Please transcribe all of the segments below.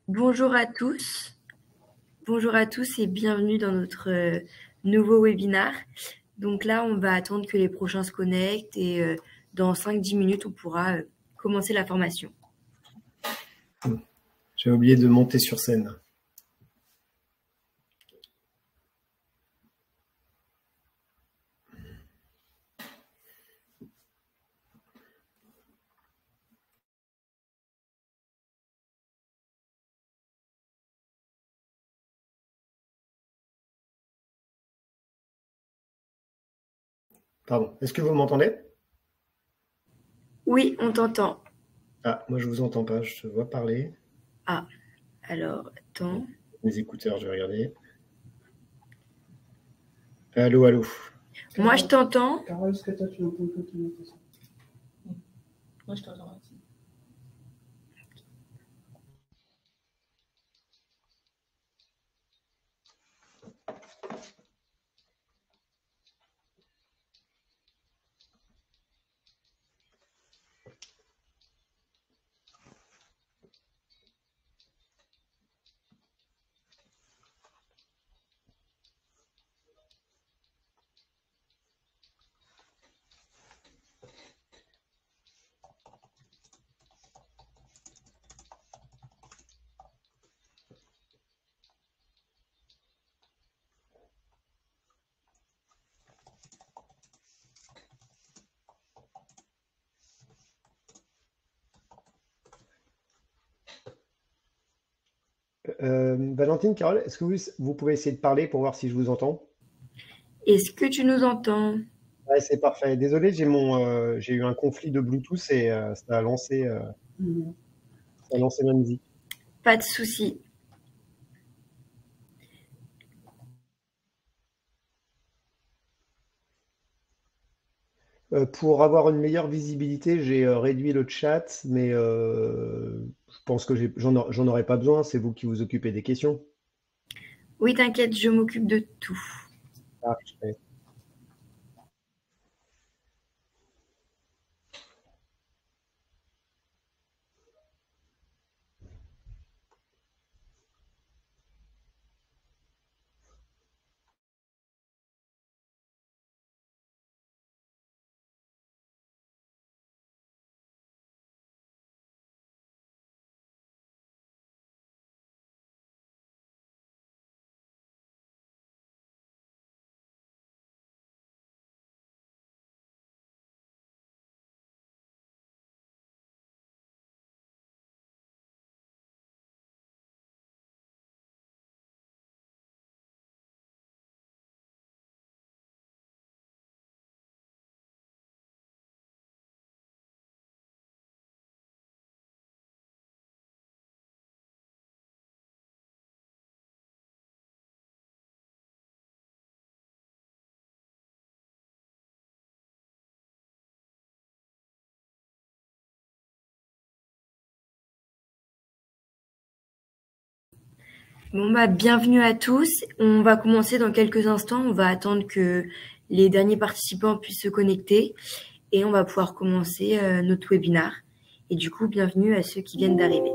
Bonjour à tous. Bonjour à tous et bienvenue dans notre nouveau webinar. Donc là, on va attendre que les prochains se connectent et dans 5-10 minutes, on pourra commencer la formation. J'ai oublié de monter sur scène. Pardon, est-ce que vous m'entendez? Oui, on t'entend. Ah, moi je vous entends pas, je te vois parler. Ah, alors, attends. Mes écouteurs, je vais regarder. Allô, allô. Moi, je t'entends. Carole, est-ce que toi, tu m'entends quand tu m'entends ça? Moi, je t'entends aussi. Valentine, Carole, est-ce que vous pouvez essayer de parler pour voir si je vous entends? Est-ce que tu nous entends? Ouais, c'est parfait. Désolé, j'ai eu un conflit de Bluetooth et ça a lancé ma musique. Pas de souci. Pour avoir une meilleure visibilité, j'ai réduit le chat, mais je pense que j'en aurai pas besoin. C'est vous qui vous occupez des questions. Oui, t'inquiète, je m'occupe de tout. Parfait. Bon, bah, bienvenue à tous. On va commencer dans quelques instants. On va attendre que les derniers participants puissent se connecter et on va pouvoir commencer notre webinar. Et du coup, bienvenue à ceux qui viennent d'arriver.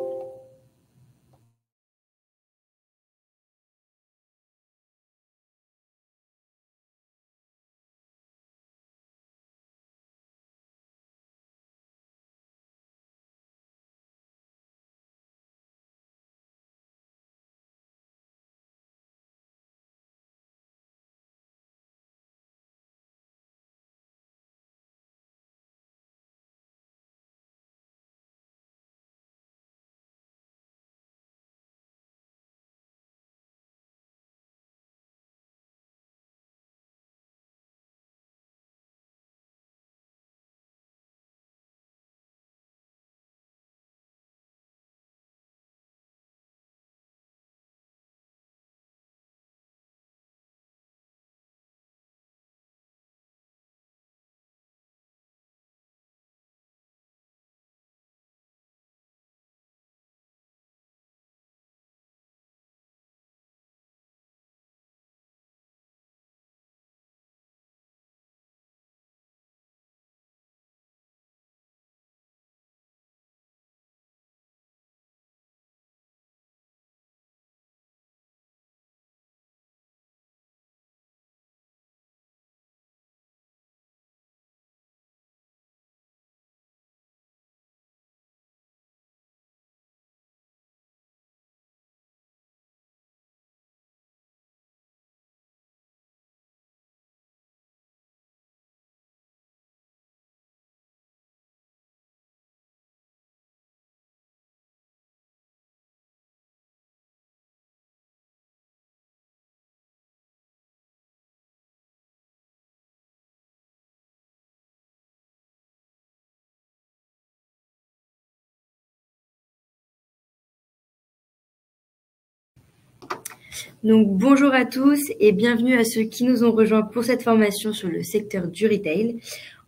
Donc bonjour à tous et bienvenue à ceux qui nous ont rejoints pour cette formation sur le secteur du retail.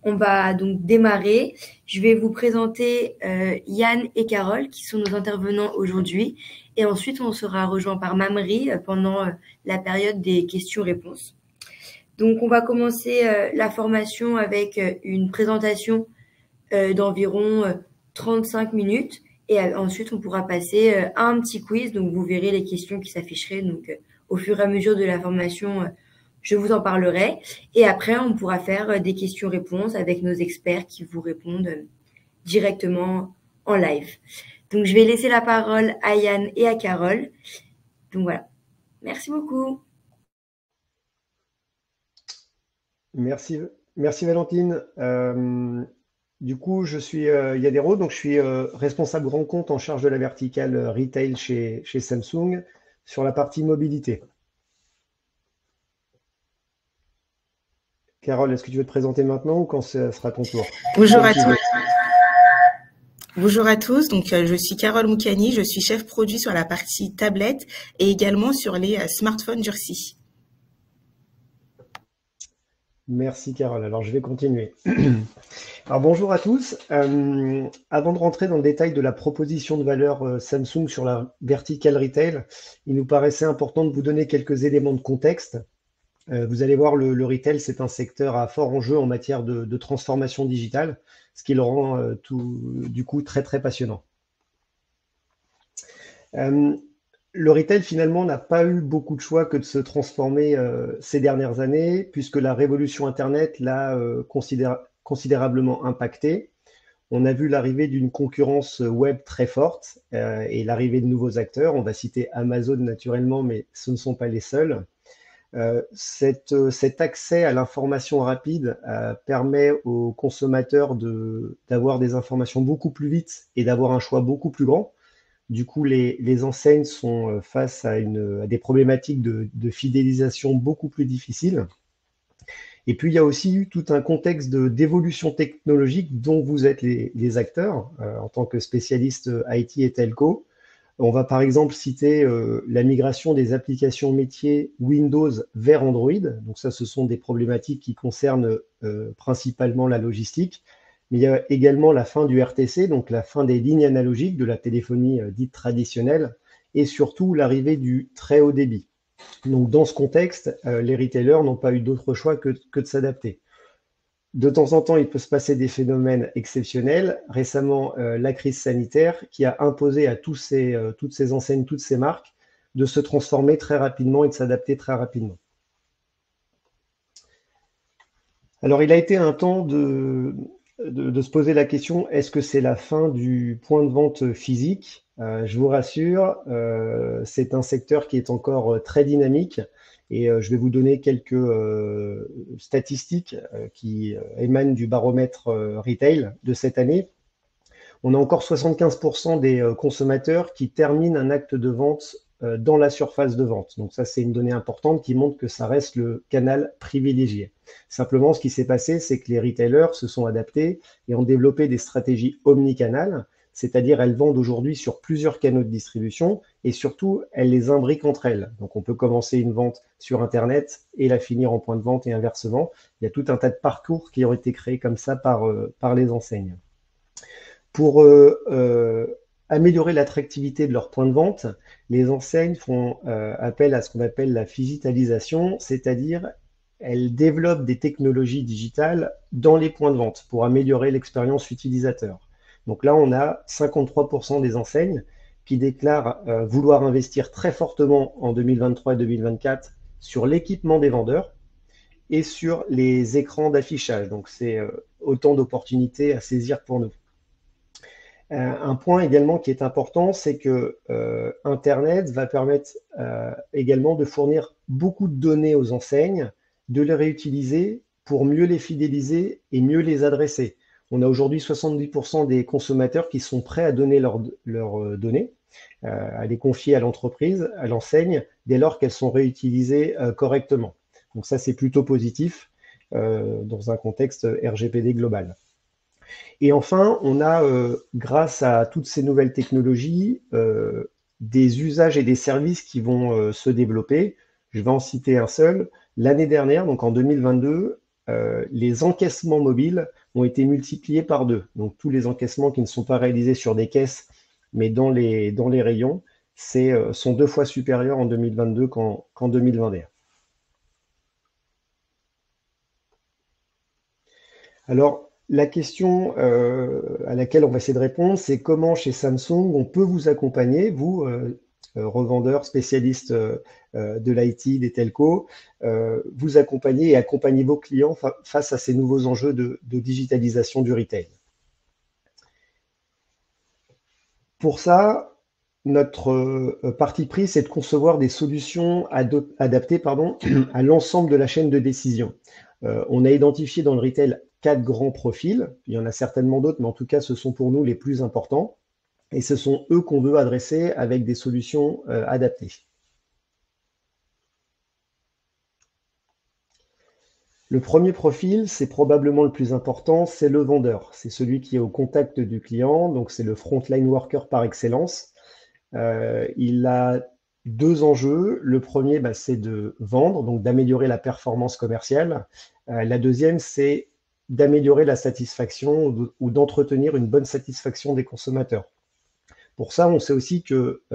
On va donc démarrer. Je vais vous présenter Yann et Carole qui sont nos intervenants aujourd'hui et ensuite on sera rejoint par Mamri pendant la période des questions-réponses. Donc on va commencer la formation avec une présentation d'environ 35 minutes et ensuite on pourra passer à un petit quiz. Donc vous verrez les questions qui s'afficheraient. Donc au fur et à mesure de la formation, je vous en parlerai. Et après, on pourra faire des questions-réponses avec nos experts qui vous répondent directement en live. Donc, je vais laisser la parole à Yann et à Carole. Donc, voilà. Merci beaucoup. Merci Valentine. Du coup, je suis Yadero, donc je suis responsable grand compte en charge de la verticale retail chez Samsung sur la partie mobilité. Carole, est-ce que tu veux te présenter maintenant ou quand ce sera ton tour? Bonjour à tous. Bonjour à tous, donc je suis Carole Moukani, je suis chef produit sur la partie tablette et également sur les smartphones durcis. Merci Carole, alors je vais continuer. Alors bonjour à tous, avant de rentrer dans le détail de la proposition de valeur Samsung sur la verticale retail, il nous paraissait important de vous donner quelques éléments de contexte. Vous allez voir, le retail, c'est un secteur à fort enjeu en matière de transformation digitale, ce qui le rend du coup très très passionnant. Le retail, finalement, n'a pas eu beaucoup de choix que de se transformer ces dernières années, puisque la révolution Internet l'a considérablement impacté. On a vu l'arrivée d'une concurrence web très forte et l'arrivée de nouveaux acteurs. On va citer Amazon naturellement, mais ce ne sont pas les seuls. Cet accès à l'information rapide permet aux consommateurs d'avoir des informations beaucoup plus vite et d'avoir un choix beaucoup plus grand. Du coup, les enseignes sont face à des problématiques de fidélisation beaucoup plus difficiles. Et puis, il y a aussi eu tout un contexte d'évolution technologique dont vous êtes les acteurs en tant que spécialistes IT et telco. On va par exemple citer la migration des applications métiers Windows vers Android. Donc ça, ce sont des problématiques qui concernent principalement la logistique. Mais il y a également la fin du RTC, donc la fin des lignes analogiques de la téléphonie dite traditionnelle, et surtout l'arrivée du très haut débit. Donc dans ce contexte, les retailers n'ont pas eu d'autre choix que de s'adapter. De temps en temps, il peut se passer des phénomènes exceptionnels. Récemment, la crise sanitaire qui a imposé à toutes ces enseignes, toutes ces marques, de se transformer très rapidement et de s'adapter très rapidement. Alors, il a été un temps de se poser la question, est-ce que c'est la fin du point de vente physique? Je vous rassure, c'est un secteur qui est encore très dynamique. Et je vais vous donner quelques statistiques qui émanent du baromètre retail de cette année. On a encore 75% des consommateurs qui terminent un acte de vente dans la surface de vente. Donc ça, c'est une donnée importante qui montre que ça reste le canal privilégié. Simplement, ce qui s'est passé, c'est que les retailers se sont adaptés et ont développé des stratégies omnicanales, c'est-à-dire elles vendent aujourd'hui sur plusieurs canaux de distribution et surtout, elles les imbriquent entre elles. Donc, on peut commencer une vente sur Internet et la finir en point de vente et inversement. Il y a tout un tas de parcours qui ont été créés comme ça par les enseignes. Pour améliorer l'attractivité de leurs points de vente, les enseignes font appel à ce qu'on appelle la physitalisation, c'est-à-dire elles développent des technologies digitales dans les points de vente pour améliorer l'expérience utilisateur. Donc là, on a 53% des enseignes qui déclarent vouloir investir très fortement en 2023 et 2024 sur l'équipement des vendeurs et sur les écrans d'affichage. Donc c'est autant d'opportunités à saisir pour nous. Un point également qui est important, c'est que Internet va permettre également de fournir beaucoup de données aux enseignes, de les réutiliser pour mieux les fidéliser et mieux les adresser. On a aujourd'hui 70% des consommateurs qui sont prêts à donner leurs données, à les confier à l'entreprise, à l'enseigne, dès lors qu'elles sont réutilisées correctement. Donc ça, c'est plutôt positif dans un contexte RGPD global. Et enfin, on a, grâce à toutes ces nouvelles technologies, des usages et des services qui vont se développer. Je vais en citer un seul. L'année dernière, donc en 2022, les encaissements mobiles ont été multipliés par 2. Donc tous les encaissements qui ne sont pas réalisés sur des caisses, mais dans les rayons, sont 2 fois supérieurs en 2022 qu'en 2021. Alors, la question à laquelle on va essayer de répondre, c'est comment chez Samsung on peut vous accompagner, vous, revendeurs, spécialistes de l'IT, des telcos, vous accompagner et accompagner vos clients face à ces nouveaux enjeux de digitalisation du retail. Pour ça, notre parti pris, c'est de concevoir des solutions adaptées à l'ensemble de la chaîne de décision. On a identifié dans le retail 4 grands profils. Il y en a certainement d'autres, mais en tout cas, ce sont pour nous les plus importants. Et ce sont eux qu'on veut adresser avec des solutions adaptées. Le premier profil, c'est probablement le plus important, c'est le vendeur. C'est celui qui est au contact du client, donc c'est le frontline worker par excellence. Il a 2 enjeux. Le premier, c'est de vendre, donc d'améliorer la performance commerciale. La deuxième, c'est d'améliorer la satisfaction ou d'entretenir une bonne satisfaction des consommateurs. Pour ça, on sait aussi qu'un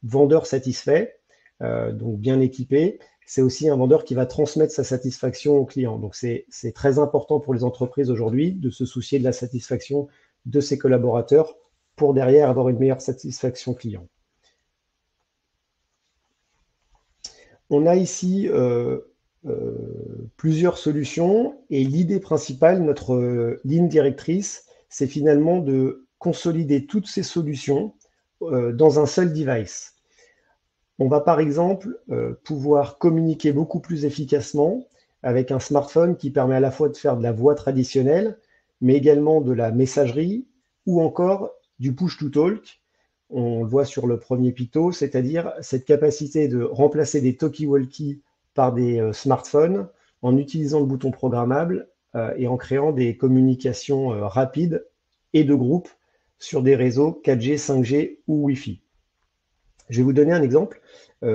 vendeur satisfait, donc bien équipé, c'est aussi un vendeur qui va transmettre sa satisfaction au client. Donc c'est très important pour les entreprises aujourd'hui de se soucier de la satisfaction de ses collaborateurs pour derrière avoir une meilleure satisfaction client. On a ici plusieurs solutions et l'idée principale, notre ligne directrice, c'est finalement de consolider toutes ces solutions dans un seul device. On va par exemple pouvoir communiquer beaucoup plus efficacement avec un smartphone qui permet à la fois de faire de la voix traditionnelle, mais également de la messagerie ou encore du push-to-talk. On le voit sur le premier picto, c'est-à-dire cette capacité de remplacer des talkie-walkie par des smartphones en utilisant le bouton programmable et en créant des communications rapides et de groupe sur des réseaux 4G, 5G ou Wi-Fi. Je vais vous donner un exemple.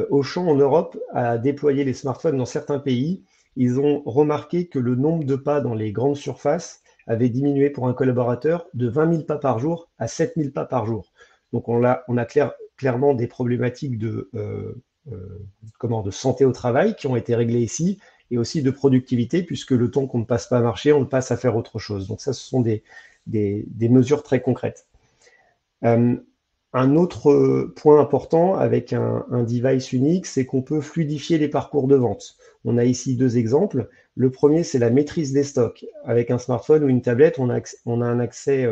Auchan en Europe a déployé les smartphones dans certains pays. Ils ont remarqué que le nombre de pas dans les grandes surfaces avait diminué pour un collaborateur de 20 000 pas par jour à 7 000 pas par jour. Donc on a clairement des problématiques de santé au travail qui ont été réglées ici et aussi de productivité puisque le temps qu'on ne passe pas à marcher, on le passe à faire autre chose. Donc ça, ce sont des mesures très concrètes. Un autre point important avec un device unique, c'est qu'on peut fluidifier les parcours de vente. On a ici 2 exemples. Le premier, c'est la maîtrise des stocks. Avec un smartphone ou une tablette, on a un accès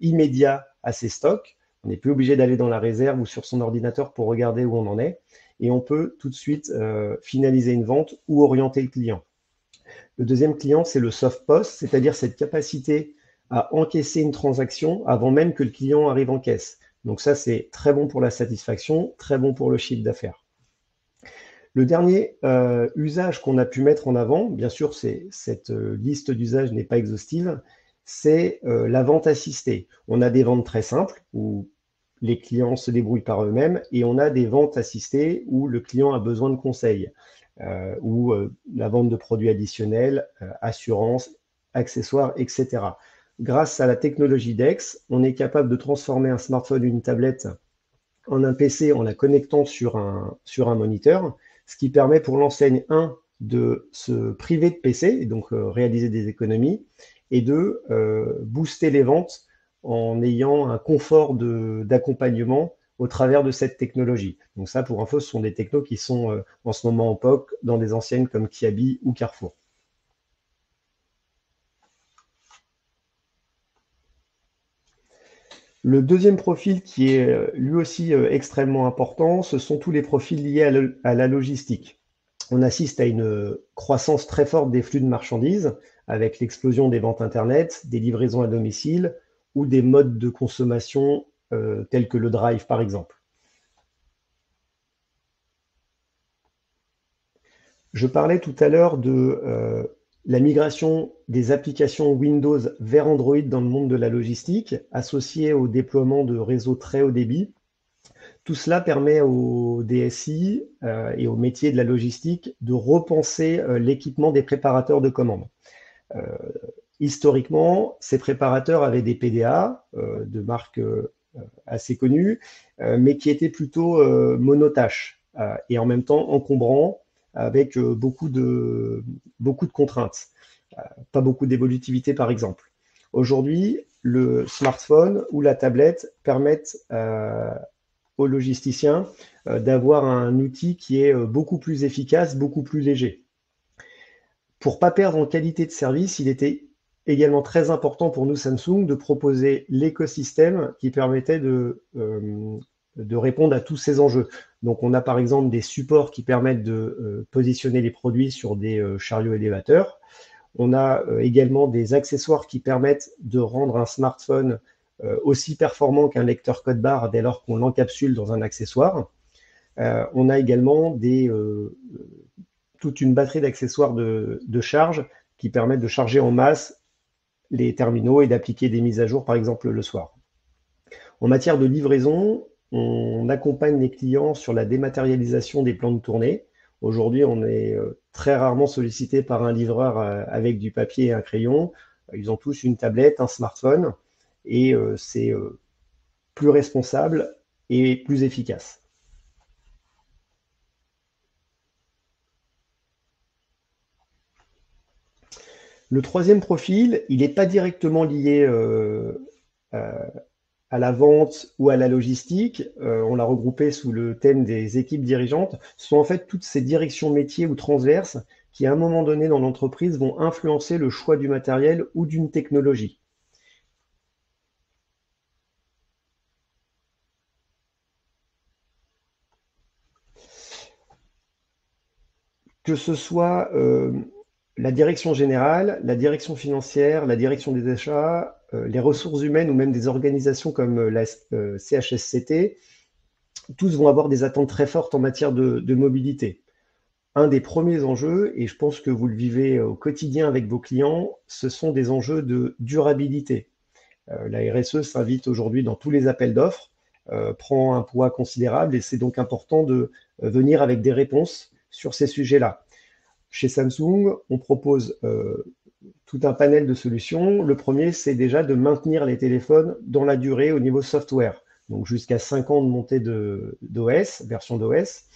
immédiat à ces stocks. On n'est plus obligé d'aller dans la réserve ou sur son ordinateur pour regarder où on en est. Et on peut tout de suite finaliser une vente ou orienter le client. Le deuxième client, c'est le soft POS, c'est-à-dire cette capacité à encaisser une transaction avant même que le client arrive en caisse. Donc ça, c'est très bon pour la satisfaction, très bon pour le chiffre d'affaires. Le dernier usage qu'on a pu mettre en avant, bien sûr, cette liste d'usages n'est pas exhaustive, c'est la vente assistée. On a des ventes très simples où les clients se débrouillent par eux-mêmes et on a des ventes assistées où le client a besoin de conseils, ou la vente de produits additionnels, assurances, accessoires, etc. Grâce à la technologie DEX, on est capable de transformer un smartphone ou une tablette en un PC en la connectant sur un moniteur, ce qui permet pour l'enseigne, 1, de se priver de PC et donc réaliser des économies, et 2, booster les ventes en ayant un confort d'accompagnement au travers de cette technologie. Donc ça, pour info, ce sont des technos qui sont en ce moment en POC dans des enseignes comme Kiabi ou Carrefour. Le deuxième profil qui est lui aussi extrêmement important, ce sont tous les profils liés à la logistique. On assiste à une croissance très forte des flux de marchandises avec l'explosion des ventes Internet, des livraisons à domicile ou des modes de consommation tels que le drive par exemple. Je parlais tout à l'heure de la migration des applications Windows vers Android dans le monde de la logistique, associée au déploiement de réseaux très haut débit. Tout cela permet aux DSI et aux métiers de la logistique de repenser l'équipement des préparateurs de commandes. Historiquement, ces préparateurs avaient des PDA de marques assez connues, mais qui étaient plutôt monotâches et en même temps encombrants avec beaucoup de contraintes, pas beaucoup d'évolutivité par exemple. Aujourd'hui, le smartphone ou la tablette permettent aux logisticiens d'avoir un outil qui est beaucoup plus efficace, beaucoup plus léger. Pour ne pas perdre en qualité de service, il était également très important pour nous, Samsung, de proposer l'écosystème qui permettait de répondre à tous ces enjeux. Donc, on a par exemple des supports qui permettent de positionner les produits sur des chariots élévateurs. On a également des accessoires qui permettent de rendre un smartphone aussi performant qu'un lecteur code barre dès lors qu'on l'encapsule dans un accessoire. On a également toute une batterie d'accessoires de charge qui permettent de charger en masse les terminaux et d'appliquer des mises à jour, par exemple, le soir. En matière de livraison, on accompagne les clients sur la dématérialisation des plans de tournée. Aujourd'hui, on est très rarement sollicité par un livreur avec du papier et un crayon. Ils ont tous une tablette, un smartphone, et c'est plus responsable et plus efficace. Le troisième profil, il n'est pas directement lié à la vente ou à la logistique. On l'a regroupé sous le thème des équipes dirigeantes. Ce sont en fait toutes ces directions métiers ou transverses qui, à un moment donné dans l'entreprise, vont influencer le choix du matériel ou d'une technologie. Que ce soit la direction générale, la direction financière, la direction des achats, les ressources humaines ou même des organisations comme la CHSCT, tous vont avoir des attentes très fortes en matière de mobilité. Un des premiers enjeux, et je pense que vous le vivez au quotidien avec vos clients, ce sont des enjeux de durabilité. La RSE s'invite aujourd'hui dans tous les appels d'offres, prend un poids considérable et c'est donc important de venir avec des réponses sur ces sujets-là. Chez Samsung, on propose tout un panel de solutions. Le premier, c'est déjà de maintenir les téléphones dans la durée au niveau software. Donc jusqu'à 5 ans de montée d'OS, version d'OS,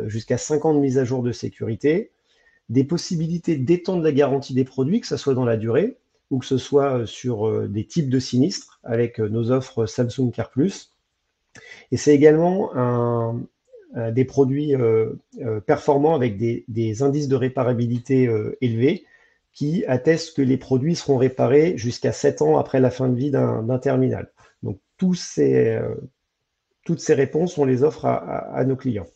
jusqu'à 5 ans de mise à jour de sécurité, des possibilités d'étendre la garantie des produits, que ce soit dans la durée ou que ce soit sur des types de sinistres avec nos offres Samsung Care+. Et c'est également des produits performants avec des indices de réparabilité élevés qui attestent que les produits seront réparés jusqu'à 7 ans après la fin de vie d'un terminal. Donc, toutes ces réponses, on les offre à nos clients.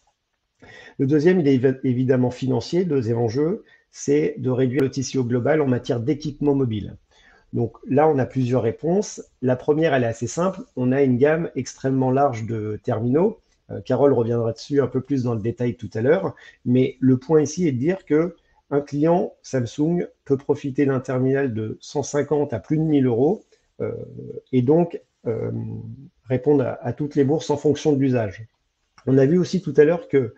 Le deuxième, il est évidemment financier. Le deuxième enjeu, c'est de réduire le TCO global en matière d'équipement mobile. Donc là, on a plusieurs réponses. La première, elle est assez simple. On a une gamme extrêmement large de terminaux. Carole reviendra dessus un peu plus dans le détail tout à l'heure. Mais le point ici est de dire qu'un client Samsung peut profiter d'un terminal de 150 à plus de 1000 euros et donc répondre à toutes les bourses en fonction de l'usage. On a vu aussi tout à l'heure que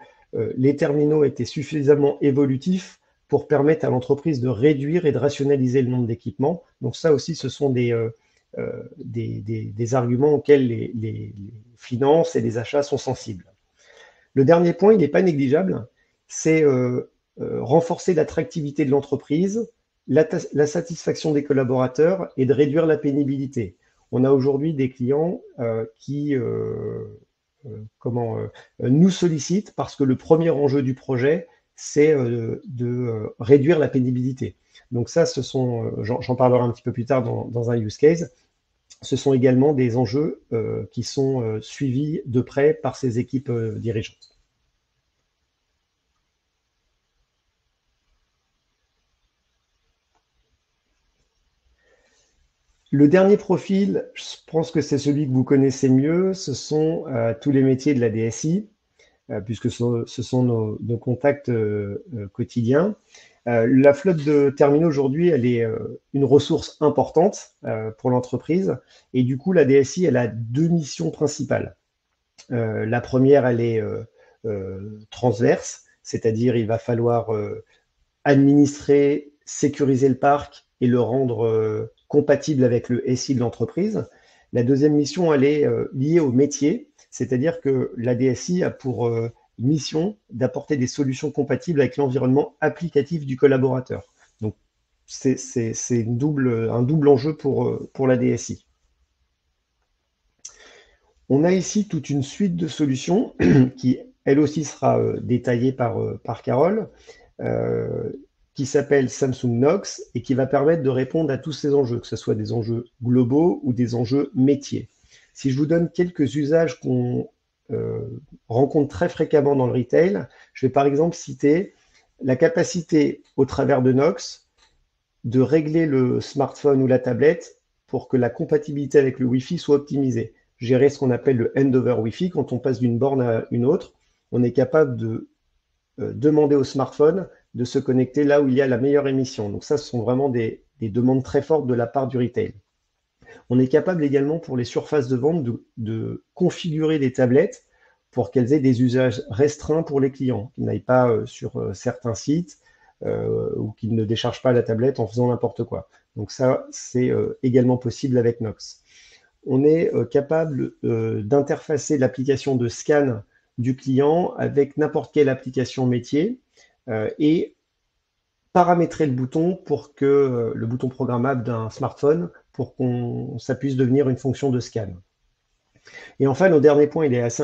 les terminaux étaient suffisamment évolutifs pour permettre à l'entreprise de réduire et de rationaliser le nombre d'équipements. Donc ça aussi, ce sont des arguments auxquels les finances et les achats sont sensibles. Le dernier point, il n'est pas négligeable, c'est renforcer l'attractivité de l'entreprise, la satisfaction des collaborateurs et de réduire la pénibilité. On a aujourd'hui des clients qui nous sollicitent parce que le premier enjeu du projet, c'est de réduire la pénibilité. Donc ça, j'en parlerai un petit peu plus tard dans un use case, ce sont également des enjeux qui sont suivis de près par ces équipes dirigeantes. Le dernier profil, je pense que c'est celui que vous connaissez mieux, ce sont tous les métiers de la DSI, puisque ce sont nos contacts quotidiens. La flotte de terminaux aujourd'hui, elle est une ressource importante pour l'entreprise et du coup, la DSI, elle a deux missions principales. La première, elle est transverse, c'est-à-dire il va falloir administrer, sécuriser le parc et le rendre compatible avec le SI de l'entreprise. La deuxième mission, elle est liée au métier, c'est-à-dire que la DSI a pour mission d'apporter des solutions compatibles avec l'environnement applicatif du collaborateur. Donc, c'est un double enjeu pour la DSI. On a ici toute une suite de solutions qui, elle aussi, sera détaillée par Carole, qui s'appelle Samsung Knox et qui va permettre de répondre à tous ces enjeux, que ce soit des enjeux globaux ou des enjeux métiers. Si je vous donne quelques usages qu'on rencontre très fréquemment dans le retail, je vais par exemple citer la capacité, au travers de Knox, de régler le smartphone ou la tablette pour que la compatibilité avec le Wi-Fi soit optimisée. Gérer ce qu'on appelle le handover Wi-Fi, quand on passe d'une borne à une autre, on est capable de demander au smartphone de se connecter là où il y a la meilleure émission. Donc ça, ce sont vraiment des demandes très fortes de la part du retail. On est capable également pour les surfaces de vente de configurer les tablettes pour qu'elles aient des usages restreints pour les clients, qu'ils n'aillent pas sur certains sites ou qu'ils ne déchargent pas la tablette en faisant n'importe quoi. Donc ça, c'est également possible avec Knox. On est capable d'interfacer l'application de scan du client avec n'importe quelle application métier et paramétrer le bouton pour que le bouton programmable d'un smartphone pour qu'on ça puisse devenir une fonction de scan. Et enfin, le dernier point, il est assez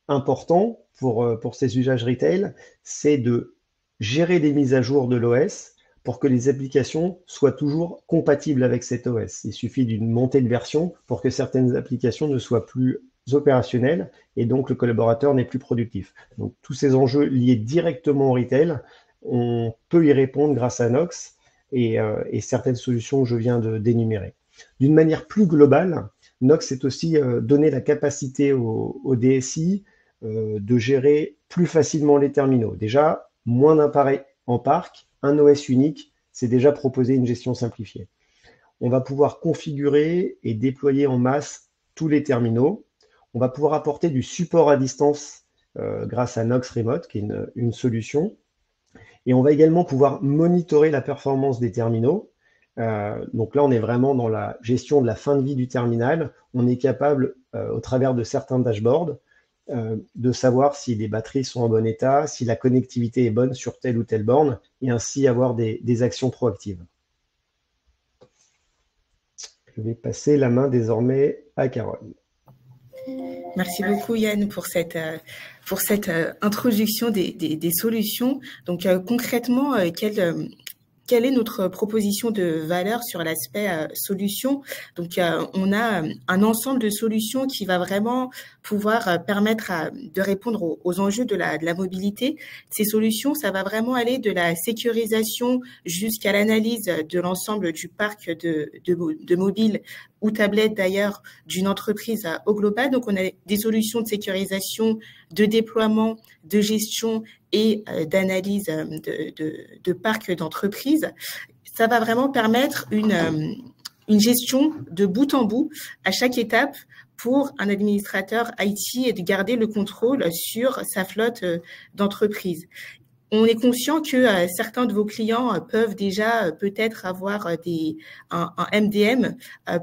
important pour ces usages retail, c'est de gérer les mises à jour de l'OS pour que les applications soient toujours compatibles avec cet OS. Il suffit d'une montée de version pour que certaines applications ne soient plus opérationnelles et donc le collaborateur n'est plus productif. Donc tous ces enjeux liés directement au retail, on peut y répondre grâce à Knox et certaines solutions que je viens d'énumérer. D'une manière plus globale, Knox est aussi donné la capacité au DSI de gérer plus facilement les terminaux. Déjà, moins d'appareils en parc, un OS unique, c'est déjà proposer une gestion simplifiée. On va pouvoir configurer et déployer en masse tous les terminaux. On va pouvoir apporter du support à distance grâce à Knox Remote, qui est une solution. Et on va également pouvoir monitorer la performance des terminaux. Donc là, on est vraiment dans la gestion de la fin de vie du terminal. On est capable, au travers de certains dashboards, de savoir si les batteries sont en bon état, si la connectivité est bonne sur telle ou telle borne, et ainsi avoir des actions proactives. Je vais passer la main désormais à Carole. Merci beaucoup Yann pour cette introduction des solutions. Donc concrètement, quelle est notre proposition de valeur sur l'aspect solution? Donc, on a un ensemble de solutions qui va vraiment pouvoir permettre de répondre aux enjeux de la mobilité. Ces solutions, ça va vraiment aller de la sécurisation jusqu'à l'analyse de l'ensemble du parc de mobiles ou tablettes d'ailleurs d'une entreprise au global. Donc, on a des solutions de sécurisation, de déploiement, de gestion et d'analyse de parcs d'entreprises. Ça va vraiment permettre une gestion de bout en bout à chaque étape pour un administrateur IT et de garder le contrôle sur sa flotte d'entreprises. On est conscient que certains de vos clients peuvent déjà peut-être avoir un MDM,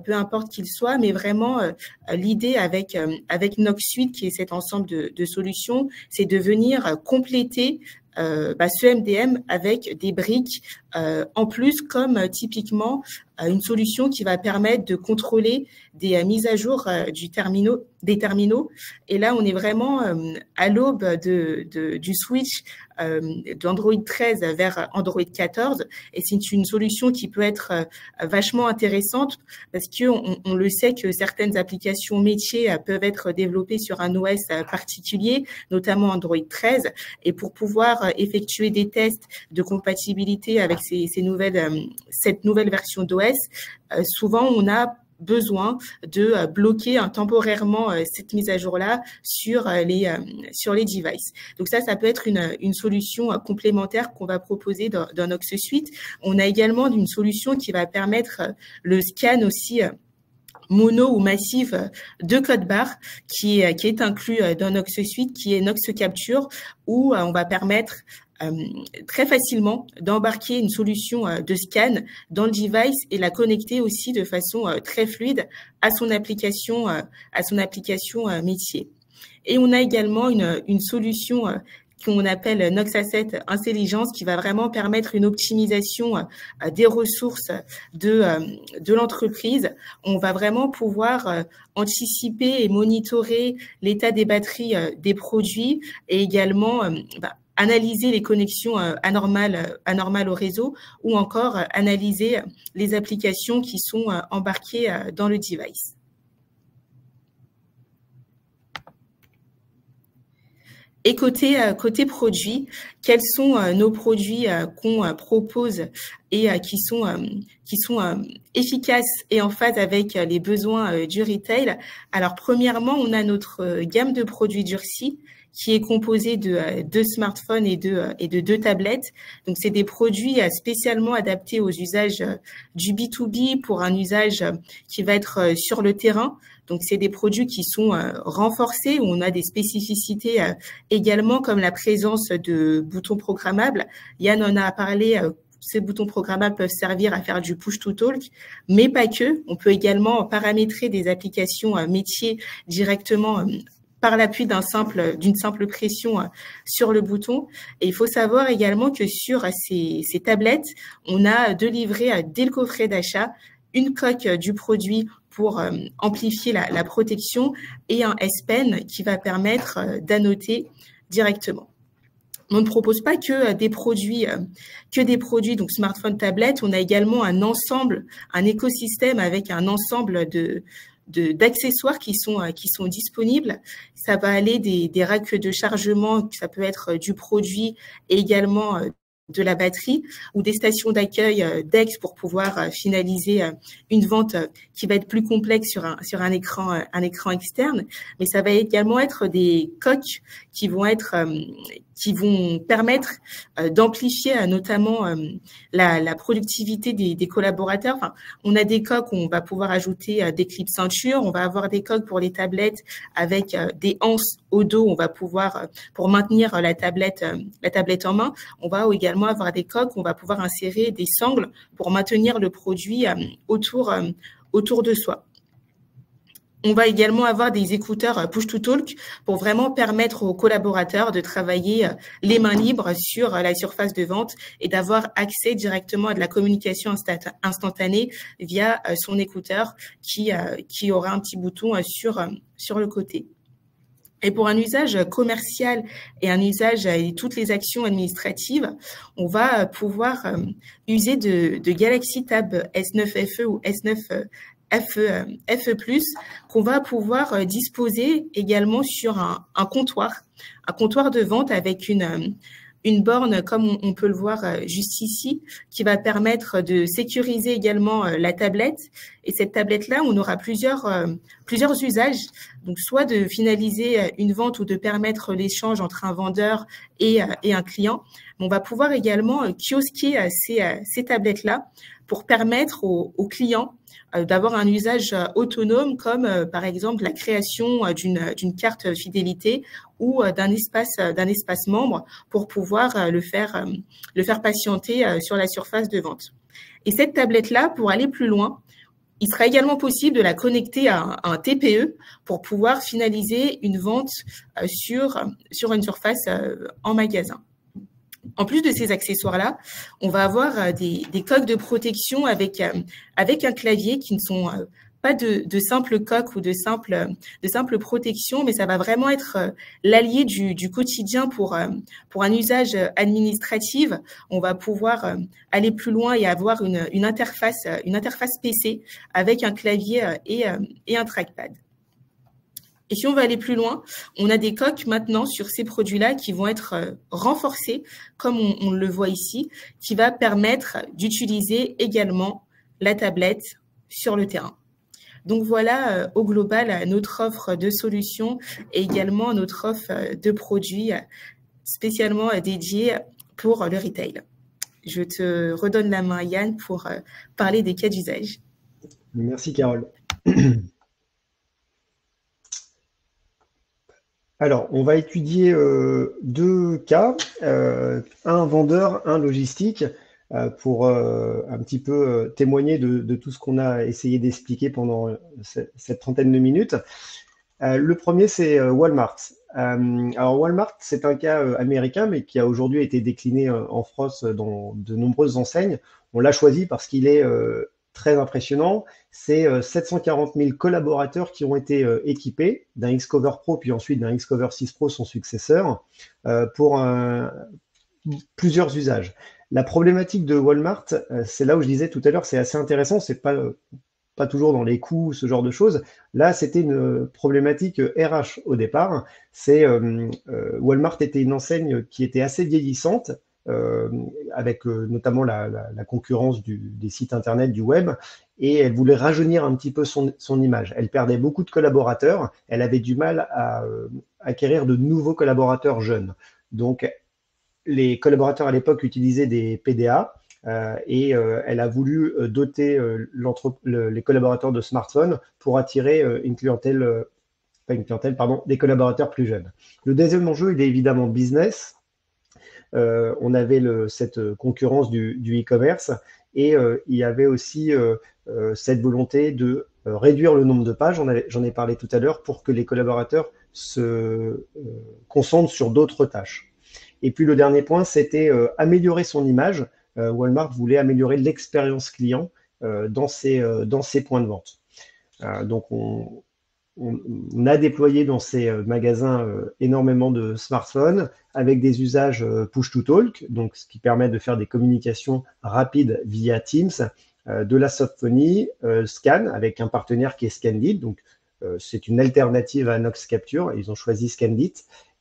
peu importe qu'il soit, mais vraiment l'idée avec Knox Suite, qui est cet ensemble de solutions, c'est de venir compléter ce MDM avec des briques en plus, comme typiquement une solution qui va permettre de contrôler des mises à jour des terminaux. Et là, on est vraiment à l'aube du switch d'Android 13 vers Android 14. Et c'est une solution qui peut être vachement intéressante parce qu'on le sait que certaines applications métiers peuvent être développées sur un OS particulier, notamment Android 13. Et pour pouvoir effectuer des tests de compatibilité avec cette nouvelle version d'OS, souvent on a besoin de bloquer temporairement cette mise à jour-là sur les devices. Donc ça peut être une solution complémentaire qu'on va proposer dans Knox Suite. On a également une solution qui va permettre le scan aussi mono ou massive de code barre qui est inclus dans Nox Suite, qui est Nox Capture, où on va permettre très facilement d'embarquer une solution de scan dans le device et la connecter aussi de façon très fluide à son application métier. Et on a également une solution qu'on appelle Nox Asset Intelligence, qui va vraiment permettre une optimisation des ressources de l'entreprise. On va vraiment pouvoir anticiper et monitorer l'état des batteries des produits et également analyser les connexions anormales au réseau, ou encore analyser les applications qui sont embarquées dans le device. Et côté produits, quels sont nos produits qu'on propose et qui sont efficaces et en phase avec les besoins du retail? Alors, premièrement, on a notre gamme de produits durcis qui est composée de 2 smartphones et de 2 tablettes. Donc, c'est des produits spécialement adaptés aux usages du B2B pour un usage qui va être sur le terrain. Donc, c'est des produits qui sont renforcés, où on a des spécificités également, comme la présence de boutons programmables. Yann en a parlé, ces boutons programmables peuvent servir à faire du push-to-talk, mais pas que. On peut également paramétrer des applications métiers directement par l'appui d'une simple pression sur le bouton. Et il faut savoir également que sur ces tablettes, on a de livrer dès le coffret d'achat une coque du produit pour amplifier la protection et un S-Pen qui va permettre d'annoter directement. On ne propose pas que des produits, donc smartphone, tablette. On a également un écosystème avec un ensemble d'accessoires qui sont disponibles. Ça va aller des racks de chargement, ça peut être du produit et également de la batterie, ou des stations d'accueil DEX pour pouvoir finaliser une vente qui va être plus complexe sur un écran externe. Mais ça va également être des coques qui vont permettre d'amplifier notamment la productivité des collaborateurs. Enfin, on a des coques où on va pouvoir ajouter des clips ceinture, on va avoir des coques pour les tablettes avec des anses au dos, on va pouvoir, pour maintenir la tablette en main, on va également avoir des coques où on va pouvoir insérer des sangles pour maintenir le produit autour de soi. On va également avoir des écouteurs push-to-talk pour vraiment permettre aux collaborateurs de travailler les mains libres sur la surface de vente et d'avoir accès directement à de la communication instantanée via son écouteur qui aura un petit bouton sur le côté. Et pour un usage commercial et un usage et toutes les actions administratives, on va pouvoir user de Galaxy Tab S9 FE ou S9 FE+, qu'on va pouvoir disposer également sur un comptoir de vente avec une borne, comme on peut le voir juste ici, qui va permettre de sécuriser également la tablette. Et cette tablette-là, on aura plusieurs usages, donc soit de finaliser une vente ou de permettre l'échange entre un vendeur et un client. On va pouvoir également kiosquer ces tablettes-là pour permettre aux clients d'avoir un usage autonome, comme par exemple la création d'une carte fidélité ou d'un espace membre pour pouvoir le faire patienter sur la surface de vente. Et cette tablette-là, pour aller plus loin, il sera également possible de la connecter à un TPE pour pouvoir finaliser une vente sur une surface en magasin. En plus de ces accessoires-là, on va avoir des coques de protection avec un clavier qui ne sont pas de simples coques ou de simples protections, mais ça va vraiment être l'allié du quotidien pour un usage administratif. On va pouvoir aller plus loin et avoir une interface PC avec un clavier et un trackpad. Et si on va aller plus loin, on a des coques maintenant sur ces produits-là qui vont être renforcées, comme on le voit ici, qui va permettre d'utiliser également la tablette sur le terrain. Donc voilà, au global, notre offre de solutions et également notre offre de produits spécialement dédiés pour le retail. Je te redonne la main, Yann, pour parler des cas d'usage. Merci, Carole. Alors, on va étudier deux cas, un vendeur, un logistique, pour un petit peu témoigner de tout ce qu'on a essayé d'expliquer pendant cette trentaine de minutes. Le premier, c'est Walmart. Alors, Walmart, c'est un cas américain, mais qui a aujourd'hui été décliné en France dans de nombreuses enseignes. On l'a choisi parce qu'il est très impressionnant. C'est 740 000 collaborateurs qui ont été équipés d'un Xcover Pro, puis ensuite d'un Xcover 6 Pro, son successeur, pour plusieurs usages. La problématique de Walmart, c'est là où je disais tout à l'heure, c'est assez intéressant, c'est pas toujours dans les coûts, ce genre de choses. Là, c'était une problématique RH au départ. Walmart était une enseigne qui était assez vieillissante, avec notamment la concurrence des sites internet, du web, et elle voulait rajeunir un petit peu son image. Elle perdait beaucoup de collaborateurs, elle avait du mal à acquérir de nouveaux collaborateurs jeunes. Donc, les collaborateurs à l'époque utilisaient des PDA, et elle a voulu doter les collaborateurs de smartphones pour attirer des collaborateurs plus jeunes. Le deuxième enjeu, il est évidemment business. On avait cette concurrence du e-commerce, et il y avait aussi cette volonté de réduire le nombre de pages, j'en ai parlé tout à l'heure, pour que les collaborateurs se concentrent sur d'autres tâches. Et puis le dernier point, c'était améliorer son image. Walmart voulait améliorer l'expérience client dans ses points de vente. Donc on a déployé dans ces magasins énormément de smartphones avec des usages push-to-talk, donc ce qui permet de faire des communications rapides via Teams, de la softphonie, Scan, avec un partenaire qui est Scandit, donc c'est une alternative à Nox Capture, ils ont choisi Scandit,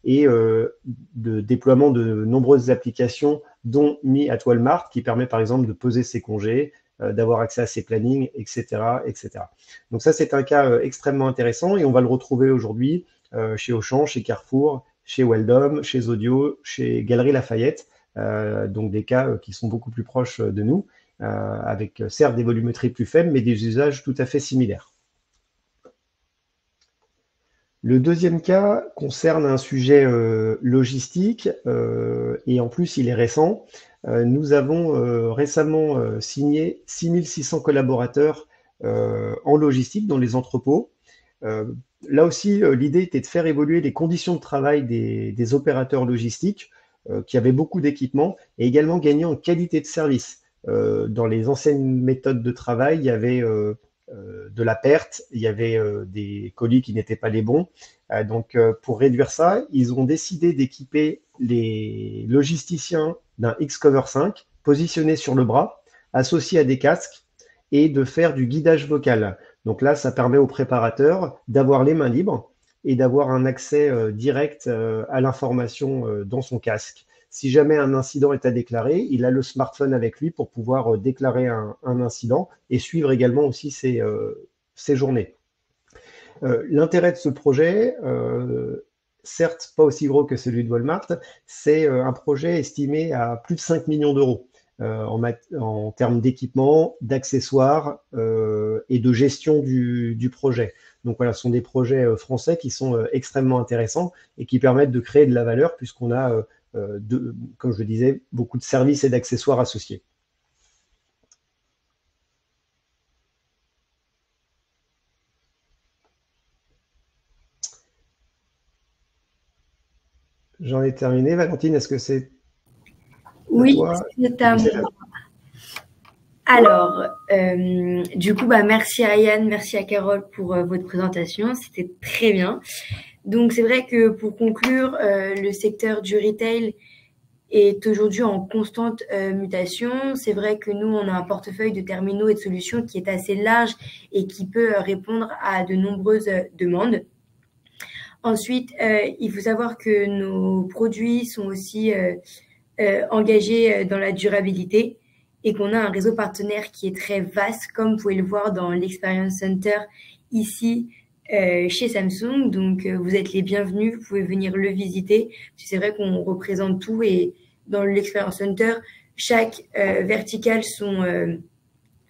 et de déploiement de nombreuses applications, dont Me at Walmart, qui permet par exemple de poser ses congés, d'avoir accès à ses plannings, etc., etc. Donc ça, c'est un cas extrêmement intéressant, et on va le retrouver aujourd'hui chez Auchan, chez Carrefour, chez Weldom, chez Audio, chez Galeries Lafayette, donc des cas qui sont beaucoup plus proches de nous, avec certes des volumétries plus faibles, mais des usages tout à fait similaires. Le deuxième cas concerne un sujet logistique, et en plus il est récent. Nous avons récemment signé 6600 collaborateurs en logistique dans les entrepôts. Là aussi, l'idée était de faire évoluer les conditions de travail des opérateurs logistiques qui avaient beaucoup d'équipements, et également gagner en qualité de service. Dans les anciennes méthodes de travail, il y avait de la perte, il y avait des colis qui n'étaient pas les bons. Donc, pour réduire ça, ils ont décidé d'équiper les logisticiens d'un Xcover 5 positionné sur le bras, associé à des casques, et de faire du guidage vocal. Donc là, ça permet au préparateur d'avoir les mains libres et d'avoir un accès direct à l'information dans son casque. Si jamais un incident est à déclarer, il a le smartphone avec lui pour pouvoir déclarer un incident et suivre également aussi ses journées. L'intérêt de ce projet, certes pas aussi gros que celui de Walmart, c'est un projet estimé à plus de 5 millions d'euros en termes d'équipement, d'accessoires et de gestion du projet. Donc voilà, ce sont des projets français qui sont extrêmement intéressants et qui permettent de créer de la valeur, puisqu'on a, comme je le disais, beaucoup de services et d'accessoires associés. J'en ai terminé. Valentine, est-ce que c'est Oui, c'est à moi. Alors, du coup, merci à Yann, merci à Carole pour votre présentation. C'était très bien. Donc, c'est vrai que pour conclure, le secteur du retail est aujourd'hui en constante mutation. C'est vrai que nous, on a un portefeuille de terminaux et de solutions qui est assez large et qui peut répondre à de nombreuses demandes. Ensuite, il faut savoir que nos produits sont aussi engagés dans la durabilité et qu'on a un réseau partenaire qui est très vaste, comme vous pouvez le voir dans l'Experience Center ici chez Samsung. Donc, vous êtes les bienvenus, vous pouvez venir le visiter. C'est vrai qu'on représente tout, et dans l'Experience Center, chaque verticale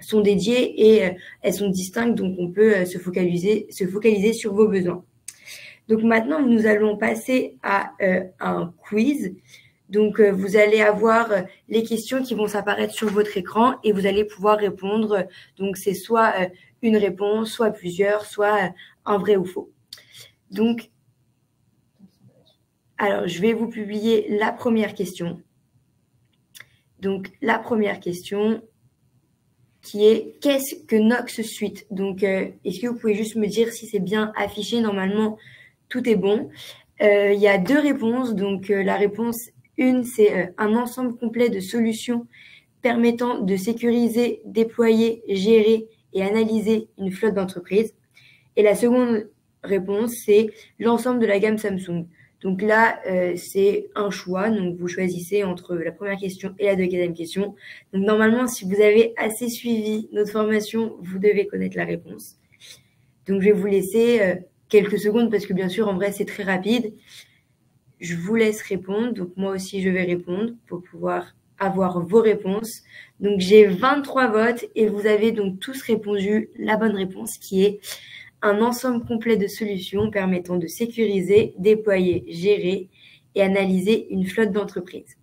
sont dédiées et elles sont distinctes, donc on peut se focaliser sur vos besoins. Donc maintenant, nous allons passer à un quiz. Donc, vous allez avoir les questions qui vont s'apparaître sur votre écran et vous allez pouvoir répondre. Donc, c'est soit une réponse, soit plusieurs, soit un vrai ou faux. Donc, alors, je vais vous publier la première question. Donc, la première question qui est « Qu'est-ce que Nox Suite ?» Donc, est-ce que vous pouvez juste me dire si c'est bien affiché? Normalement, tout est bon. Il y a deux réponses. Donc, la réponse 1, c'est un ensemble complet de solutions permettant de sécuriser, déployer, gérer et analyser une flotte d'entreprises. Et la seconde réponse, c'est l'ensemble de la gamme Samsung. Donc là, c'est un choix. Donc, vous choisissez entre la première question et la deuxième question. Donc, normalement, si vous avez assez suivi notre formation, vous devez connaître la réponse. Donc, je vais vous laisser quelques secondes parce que, bien sûr, en vrai, c'est très rapide. Je vous laisse répondre. Donc, moi aussi, je vais répondre pour pouvoir avoir vos réponses. Donc, j'ai 23 votes et vous avez donc tous répondu la bonne réponse qui est un ensemble complet de solutions permettant de sécuriser, déployer, gérer et analyser une flotte d'entreprises.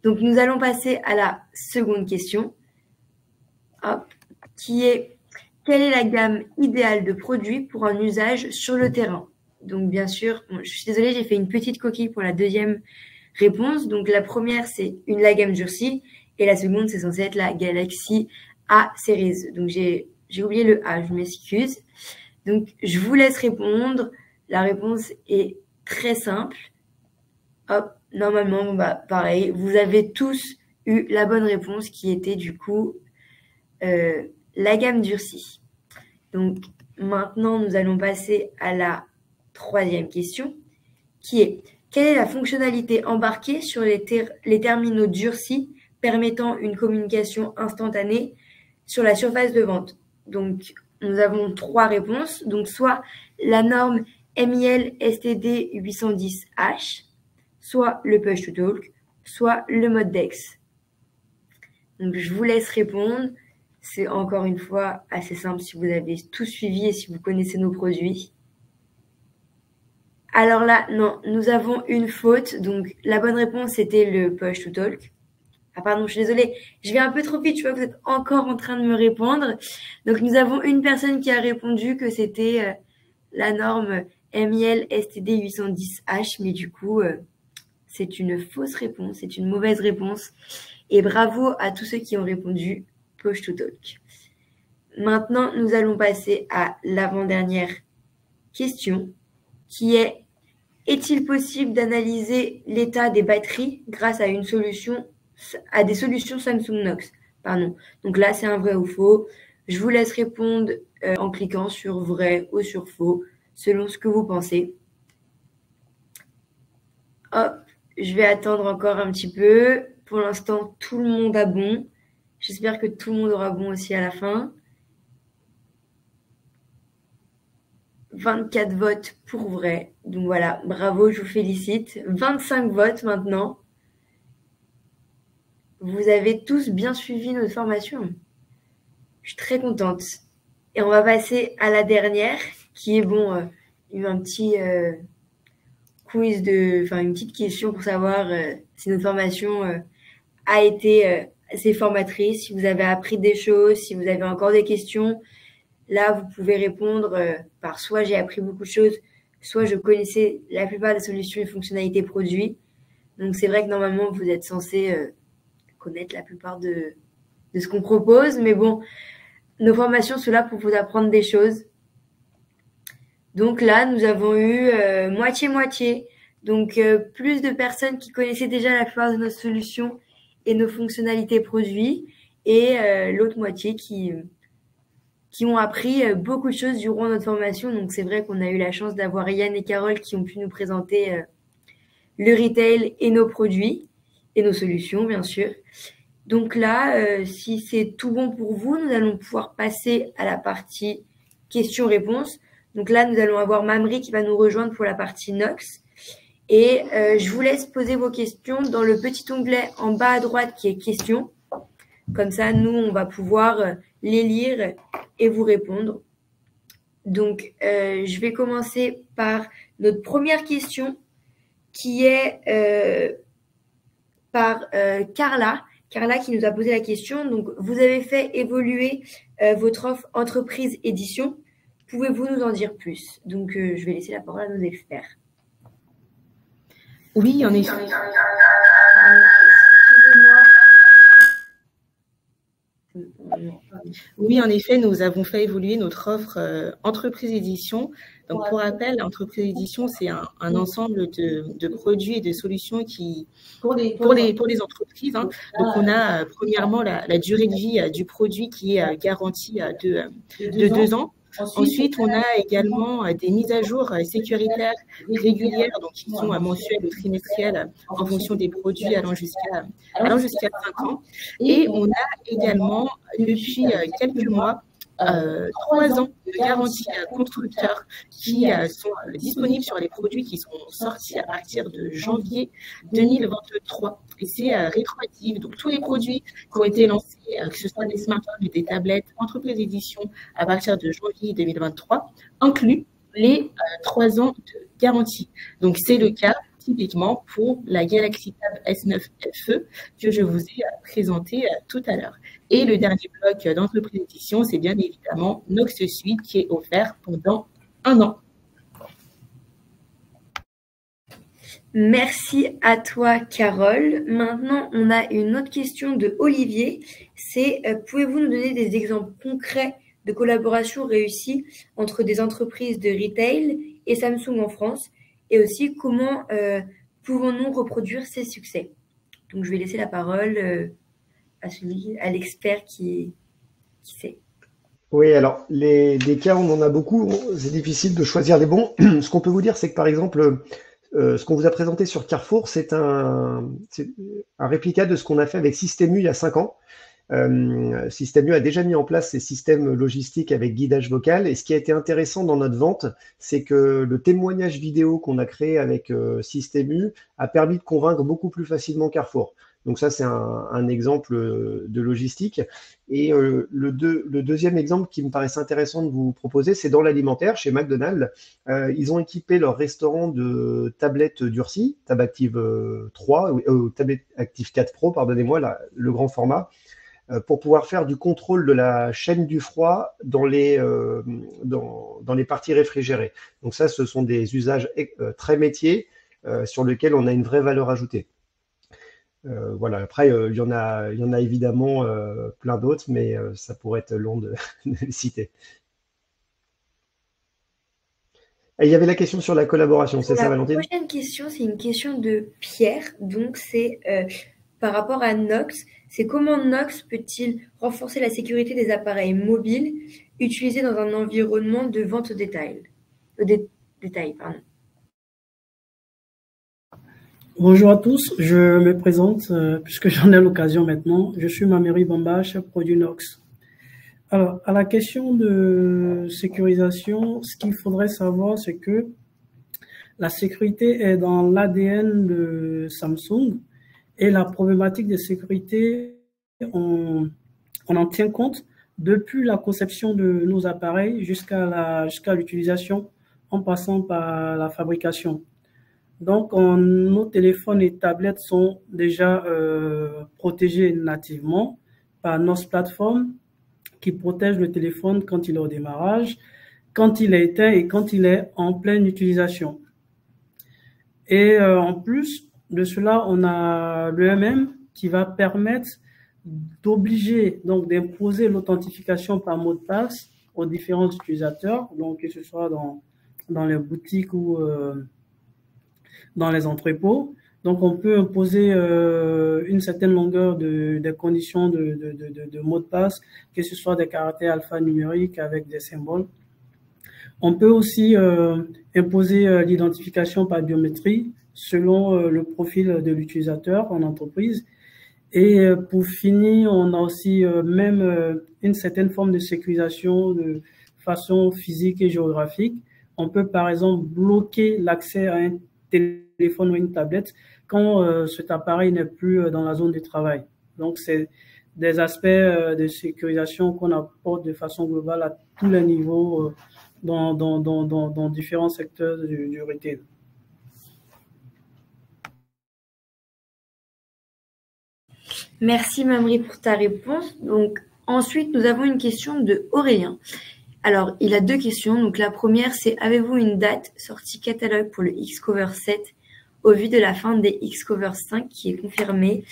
Donc, nous allons passer à la seconde question, qui est « Quelle est la gamme idéale de produits pour un usage sur le terrain ?» Donc, bien sûr, je suis désolée, j'ai fait une petite coquille pour la deuxième réponse. Donc, la première, c'est la gamme durcie et la seconde, c'est censé être la Galaxy A Series. Donc, j'ai oublié le A, je m'excuse. Donc, je vous laisse répondre. La réponse est très simple. Hop, normalement, pareil, vous avez tous eu la bonne réponse qui était du coup la gamme durcie. Donc, maintenant, nous allons passer à la troisième question qui est « Quelle est la fonctionnalité embarquée sur les terminaux durcis permettant une communication instantanée sur la surface de vente ?» Donc, nous avons trois réponses. Donc, soit la norme MIL STD 810H, soit le push to talk, soit le mode DEX. Donc, je vous laisse répondre. C'est encore une fois assez simple si vous avez tout suivi et si vous connaissez nos produits. Alors là, non, nous avons une faute. Donc, la bonne réponse, c'était le push to talk. Ah pardon, je suis désolée, je vais un peu trop vite, je vois que vous êtes encore en train de me répondre. Donc, nous avons une personne qui a répondu que c'était la norme MIL STD 810H, mais du coup, c'est une fausse réponse, c'est une mauvaise réponse. Et bravo à tous ceux qui ont répondu push to talk. Maintenant, nous allons passer à l'avant-dernière question, qui est « Est-il possible d'analyser l'état des batteries grâce à des solutions Samsung Knox ?» Pardon. Donc là, c'est un vrai ou faux. Je vous laisse répondre en cliquant sur vrai ou sur faux, selon ce que vous pensez. Hop, je vais attendre encore un petit peu. Pour l'instant, tout le monde a bon. J'espère que tout le monde aura bon aussi à la fin. 24 votes pour vrai. Donc voilà, bravo, je vous félicite. 25 votes maintenant. Vous avez tous bien suivi notre formation. Je suis très contente. Et on va passer à la dernière, qui est un petit quiz une petite question pour savoir si notre formation a été assez formatrice, si vous avez appris des choses, si vous avez encore des questions. Là, vous pouvez répondre par soit j'ai appris beaucoup de choses, soit je connaissais la plupart des solutions et fonctionnalités produits. Donc, c'est vrai que normalement, vous êtes censé connaître la plupart de ce qu'on propose. Mais bon, nos formations sont là pour vous apprendre des choses. Donc là, nous avons eu moitié-moitié. Donc, plus de personnes qui connaissaient déjà la plupart de nos solutions et nos fonctionnalités produits. Et l'autre moitié qui ont appris beaucoup de choses durant notre formation. Donc, c'est vrai qu'on a eu la chance d'avoir Yann et Carole qui ont pu nous présenter le retail et nos produits et nos solutions, bien sûr. Donc là, si c'est tout bon pour vous, nous allons pouvoir passer à la partie questions-réponses. Donc là, nous allons avoir Mamri qui va nous rejoindre pour la partie Knox. Et je vous laisse poser vos questions dans le petit onglet en bas à droite qui est questions. Comme ça, nous, on va pouvoir les lire et vous répondre. Donc, je vais commencer par notre première question qui est par Carla. Carla qui nous a posé la question. Donc, vous avez fait évoluer votre offre entreprise édition. Pouvez-vous nous en dire plus? Donc, je vais laisser la parole à nos experts. Oui, en effet. Oui, en effet, nous avons fait évoluer notre offre entreprise édition. Donc, pour rappel, entreprise édition, c'est un ensemble de produits et de solutions pour les entreprises. Hein. Donc, on a premièrement la durée de vie du produit qui est garantie de 2 ans. Ensuite, on a également des mises à jour sécuritaires régulières, donc qui sont mensuelles ou trimestrielles en fonction des produits allant jusqu'à 5 ans. Et on a également, depuis quelques mois, 3 ans de garantie constructeur qui sont disponibles sur les produits qui sont sortis à partir de janvier 2023. Et c'est rétroactif. Donc, tous les produits qui ont été lancés, que ce soit des smartphones ou des tablettes, entreprise édition, à partir de janvier 2023, incluent les 3 ans de garantie. Donc, c'est le cas typiquement pour la Galaxy Tab S9 FE que je vous ai présenté tout à l'heure. Et le dernier bloc d'entreprise édition, c'est bien évidemment Nox Suite qui est offert pendant 1 an. Merci à toi, Carole. Maintenant, on a une autre question de Olivier. C'est pouvez-vous nous donner des exemples concrets de collaboration réussie entre des entreprises de retail et Samsung en France? Et aussi, comment pouvons-nous reproduire ces succès? Donc, je vais laisser la parole à l'expert qui sait. Oui, alors, des cas, on en a beaucoup. C'est difficile de choisir les bons. Ce qu'on peut vous dire, c'est que, par exemple, ce qu'on vous a présenté sur Carrefour, c'est un réplica de ce qu'on a fait avec Système U il y a 5 ans. Système U a déjà mis en place ces systèmes logistiques avec guidage vocal. Et ce qui a été intéressant dans notre vente, c'est que le témoignage vidéo qu'on a créé avec Système U a permis de convaincre beaucoup plus facilement Carrefour. Donc ça, c'est un exemple de logistique. Et le deuxième exemple qui me paraissait intéressant de vous proposer, c'est dans l'alimentaire, chez McDonald's. Ils ont équipé leur restaurant de tablettes durcies, Tab Active 3, Tab Active 4 Pro, pardonnez-moi, le grand format, pour pouvoir faire du contrôle de la chaîne du froid dans les parties réfrigérées. Donc ça, ce sont des usages très métiers sur lesquels on a une vraie valeur ajoutée. Voilà. Après, il y en a évidemment plein d'autres, mais ça pourrait être long de les citer. Et il y avait la question sur la collaboration, c'est ça, Valentine? La prochaine question, c'est une question de Pierre. Donc, c'est par rapport à Nox. C'est comment Nox peut-il renforcer la sécurité des appareils mobiles utilisés dans un environnement de vente au détail? Pardon. Bonjour à tous, je me présente puisque j'en ai l'occasion maintenant. Je suis Mameri Bamba, chef produit Nox. Alors, à la question de sécurisation, ce qu'il faudrait savoir, c'est que la sécurité est dans l'ADN de Samsung et la problématique de sécurité, on en tient compte depuis la conception de nos appareils jusqu'à l'utilisation en passant par la fabrication. Donc, nos téléphones et tablettes sont déjà protégés nativement par nos plateformes qui protègent le téléphone quand il est au démarrage, quand il est éteint et quand il est en pleine utilisation. Et en plus de cela, on a l'EMM qui va permettre d'imposer l'authentification par mot de passe aux différents utilisateurs, donc que ce soit dans les boutiques ou dans les entrepôts. Donc, on peut imposer une certaine longueur des conditions de mot de passe, que ce soit des caractères alphanumériques avec des symboles. On peut aussi imposer l'identification par biométrie selon le profil de l'utilisateur en entreprise. Et pour finir, on a aussi même une certaine forme de sécurisation de façon physique et géographique. On peut par exemple bloquer l'accès à un téléphone ou une tablette quand cet appareil n'est plus dans la zone de travail. Donc, c'est des aspects de sécurisation qu'on apporte de façon globale à tous les niveaux dans différents secteurs du retail. Merci Mamri pour ta réponse. Donc ensuite, nous avons une question de Aurélien. Alors, il a deux questions. Donc la première, c'est avez-vous une date sortie catalogue pour le Xcover 7 au vu de la fin des Xcover 5 qui est confirmée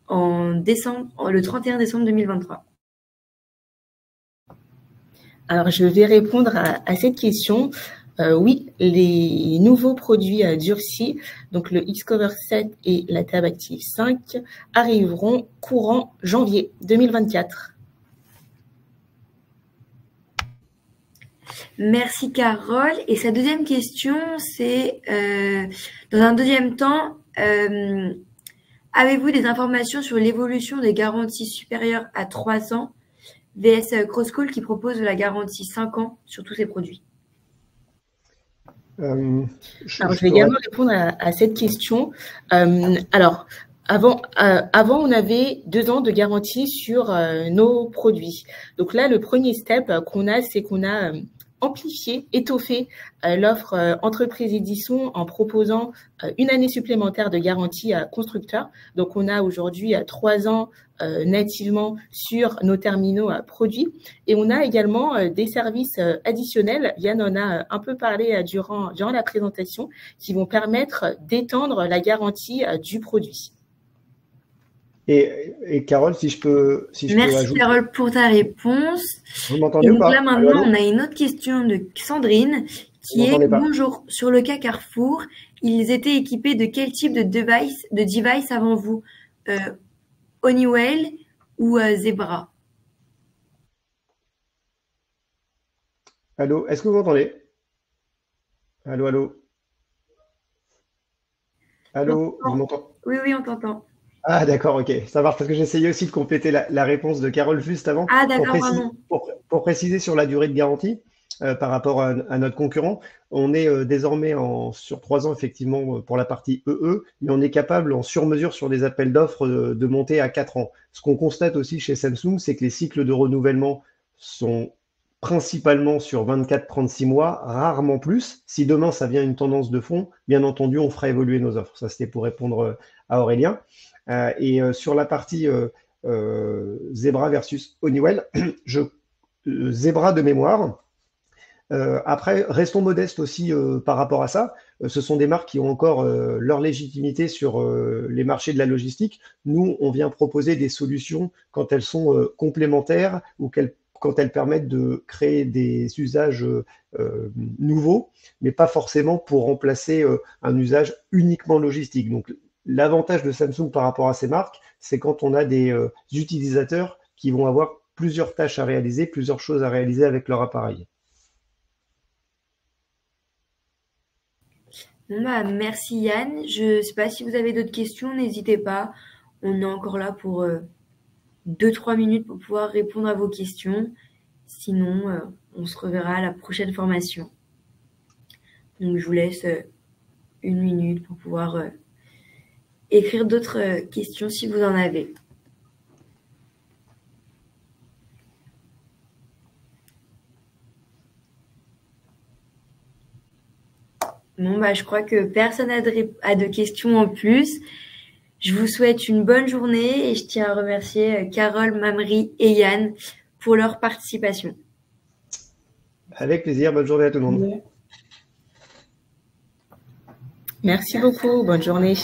le 31 décembre 2023? Alors, je vais répondre à cette question. Oui, les nouveaux produits durcis, donc le Xcover 7 et la Tab Active 5, arriveront courant janvier 2024. Merci Carole. Et sa deuxième question, c'est dans un deuxième temps, avez-vous des informations sur l'évolution des garanties supérieures à 3 ans VS Crosscall qui propose la garantie 5 ans sur tous ses produits? Alors, je vais également répondre à cette question. Alors, avant, on avait 2 ans de garantie sur nos produits. Donc là, le premier step qu'on a, c'est qu'on a amplifié, étoffé l'offre entreprise édition en proposant une année supplémentaire de garantie à constructeurs. Donc, on a aujourd'hui 3 ans nativement sur nos terminaux produits. Et on a également des services additionnels, Yann en a un peu parlé durant la présentation, qui vont permettre d'étendre la garantie du produit. Et Carole, si je peux Merci ajouter... Carole pour ta réponse. Vous m'entendez ou donc pas? Là maintenant, on a une autre question de Sandrine qui est bonjour. Sur le cas Carrefour, ils étaient équipés de quel type de device avant vous? Honeywell ou Zebra? Allô, est-ce que vous m'entendez? Allô, allô? Allô, vous m'entendez? Oui, on t'entend. Ah d'accord, ok, ça marche, parce que j'essayais aussi de compléter la réponse de Carole juste avant. Ah d'accord, pardon. Pour préciser sur la durée de garantie, par rapport à notre concurrent, on est désormais sur 3 ans effectivement pour la partie EE, mais on est capable en sur-mesure sur des appels d'offres de monter à 4 ans. Ce qu'on constate aussi chez Samsung, c'est que les cycles de renouvellement sont principalement sur 24-36 mois, rarement plus. Si demain ça vient une tendance de fond, bien entendu, on fera évoluer nos offres. Ça, c'était pour répondre à Aurélien. Et sur la partie Zebra versus Honeywell, Zebra de mémoire. Après, restons modestes aussi par rapport à ça. Ce sont des marques qui ont encore leur légitimité sur les marchés de la logistique. Nous, on vient proposer des solutions quand elles sont complémentaires ou quand elles permettent de créer des usages nouveaux, mais pas forcément pour remplacer un usage uniquement logistique. Donc, l'avantage de Samsung par rapport à ces marques, c'est quand on a des utilisateurs qui vont avoir plusieurs tâches à réaliser, plusieurs choses à réaliser avec leur appareil. Merci Yann. Je ne sais pas si vous avez d'autres questions, n'hésitez pas. On est encore là pour 2-3 minutes pour pouvoir répondre à vos questions. Sinon, on se reverra à la prochaine formation. Donc, je vous laisse 1 minute pour pouvoir écrire d'autres questions si vous en avez. Bon, je crois que personne n'a de questions en plus. Je vous souhaite une bonne journée et je tiens à remercier Carole, Mamri et Yann pour leur participation. Avec plaisir, bonne journée à tout le monde. Merci beaucoup, bonne journée.